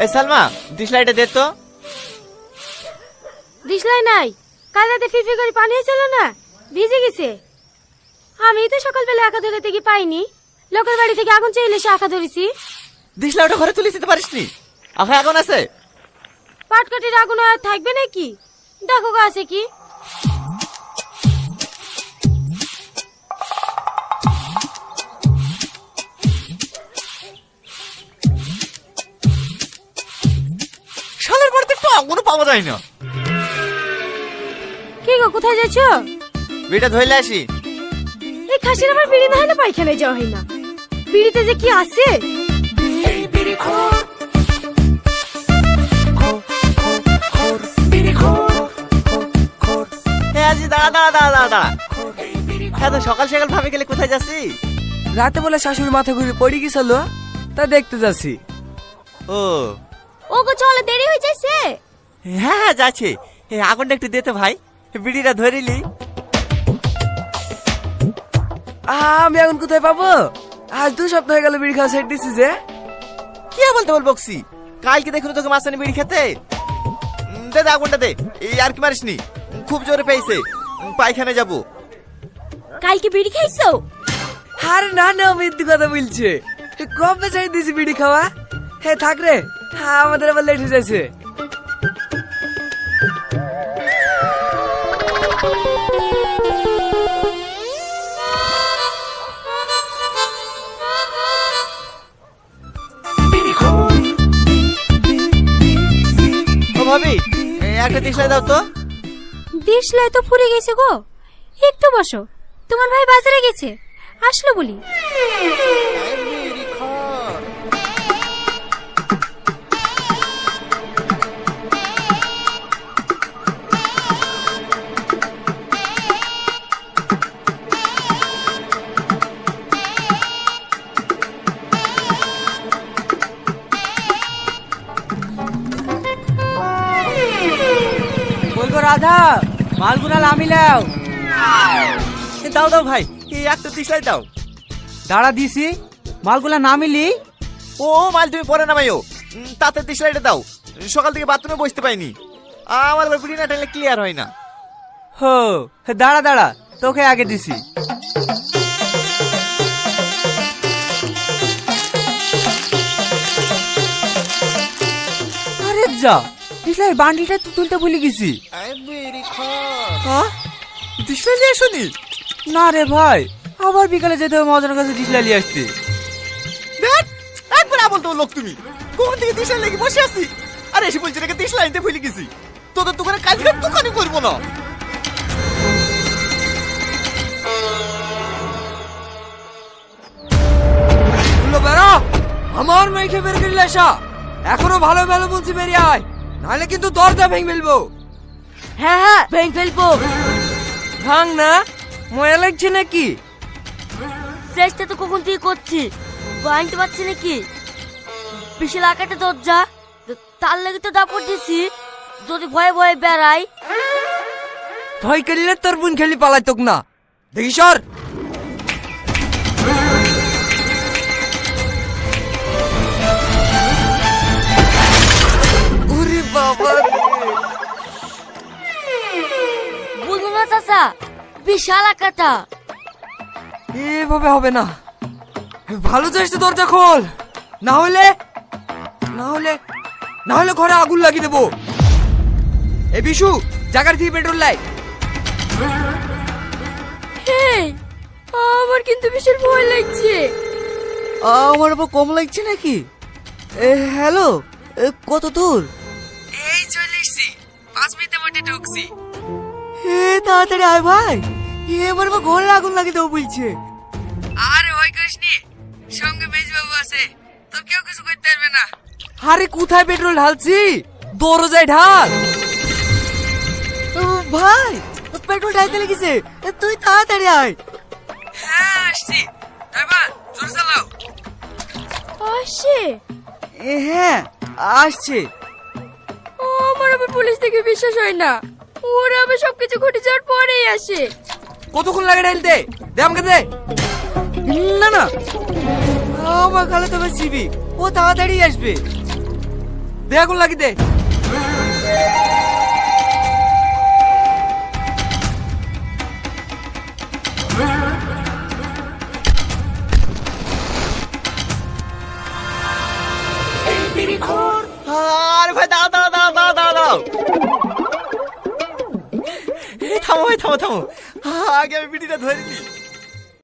এই সালমা ডিশলাইটা দে তো। ডিশলাই নাই, কাল রাতে ফিরফি করে পানি হয়েছিল না, ভিজে গেছে। আমি তো সকালবেলা আঁকা ধরে থেকে পাইনি, লোকের বাড়ি থেকে আগুন চাইলে সে আঁকা ধরেছি। ডিশলাইটা ঘরে তুলে দিতে পারিসনি? আখা আগুন আছে? পাটকাঠির আগুন আর থাকবে নাকি? দেখো গো আছে কি। শালের বাড়িতে একটু আগুনও পাওয়া যায় না। কি গো কোথায় যাচ্ছ? বিড়িটা ধইলে আসি। এই খাসির আমার বিড়ি না হলে পায়খানায় যাওয়া হয় না। বিড়িতে যে কি আছে। দাঁড়া সকাল সকাল ভাবে গেলে কোথায় যাচ্ছি? রাতে বলে শাশুড়ি মাথা ঘুরে পড়ে গেছিল, তা দেখতে যাচ্ছি। ও গো চলো, দেরি হয়ে যাচ্ছে। হ্যাঁ হ্যাঁ যাচ্ছে। আগুনটা একটু দে তো ভাই, বিড়িটা ধরিলি। আমি এখন কোথায় পাবো? আজ 2 সপ্তাহ হয়ে গেল বিড়ি খাওয়া ছেড়ে দিচ্ছি যে। কি বলতে বকছি? কালকে দেখুন তোকে মাসানি বিড়ি খেতে। দে দে আগুনটা দে। এই আর কি মারিসনি, খুব জোরে পেয়েছে, পায়খানে যাবো। কালকে বিড়ি খাইছো? আরে না না, মিথ্যে কথা বলছে। কবে ছেড়ে দিয়েছি বিড়ি খাওয়া। হ্যাঁ থাক রে, আমাদের আবার লেট হয়ে যাচ্ছে। ভাবি একটা ডিশলাই দাও তো। ডিশলাই তো ফুরে গেছে গো, একটু বসো। তোমার ভাই বাজারে গেছে, আসলো বলি। রাধা মালগুনা লামিলাও। দাও দাও ভাই, একটা ডিশলাই দাও। দাঁড়া দিছি, মালগুলা নামিলি। ও মাল তুমি পরে নামাইও, তাতে ডিশলাইটা দাও। সকাল থেকে বাথরুমে বসতে পাইনি, আমার বিড়ি না টানলে ক্লিয়ার হয় না। হো দাঁড়া দাঁড়া, তোকে আগে দিছি। আরে যা, ডিশলাই বান্ডিলটা তো তুলতে ভুলে গেছি। ডিশলাই নিয়ে আসনি? না রে ভাই, আবার বিকালে যেতে হবে মহাজনের কাছে ডিশলাই নিয়ে আসতে। একবার বলতো লোক তুমি কখন থেকে ডিশলাই লেগে বসে আছি, আর এসে বলছি নাকি ডিশলাই নিতে ভুলে গেছি। তোদের দোকানে কাজ করে দোকানই করবো না। আমার মেয়েকে বের করে আসা, এখনো ভালো ভালো বলছি বেরিয়ে আয়, নাহলে কিন্তু দরজা ভেঙে ফেলবো। হ্যাঁ হ্যাঁ ভেঙে ফেলবো। ভাঙ না, মজা লাগছে নাকি? চেষ্টা তো কখন থেকে করছি, ভাঙতে পারছি নাকি? বিশাল আকারটা দরজা, তার লেগে তো দাপড় দিছি, যদি ভয়ে ভয়ে বেড়াই। ভয় করলে তোর বোন খেলি পালাই তোক না, দেখি সর। ওরে বাবা, বুঝলো না চাচা, বিশাল আকারটা। এভাবে হবে না, ভালো চেষ্টা দরজা খোল, না হলে না হলে না হলে ঘরে আগুন লাগিয়ে দেবো। এ বিশু, জাগার থেকে পেট্রোল লাই। আমার কিন্তু বিশাল ভয় লাগছে। আমার আবার কম লাগছে নাকি? হ্যালো, কত দূর? এই চলে এসেছি, 5 মিনিটের মধ্যে ঢুকছি। তাড়াতাড়ি আয় ভাই, এবার আবার ঘরে আগুন লাগিয়ে দেবো বলছে। আরে ভয় করিস নি, সঙ্গে মেজবাবু আছে, তোর কেউ কিছু করতে পারবে না। আরে কোথায় পেট্রোল ঢালছি, দরজায় ঢাল। ভাই পেট্রোল ঢালতে লেগেছে, তুই তাড়াতাড়ি আয়। হ্যাঁ আসছি, ড্রাইভার জোরে চালাও। আসছে? হ্যাঁ আসছে। আমার আবার পুলিশ থেকে বিশ্বাস হয় না, ওরা আবার সবকিছু ঘটে যাওয়ার পরেই আসে। কতক্ষণ লাগে ঢালতে? দে আমাকে দে। না না, আমার খালে তোমার সিবি, ও তাড়াতাড়ি আসবে। দে আগুন লাগি দে। আরে ভাই দাও দাও দাও দাও দাও দাও, থামো ভাই থামো থামো, আগে আমি বিড়িটা ধরে নি।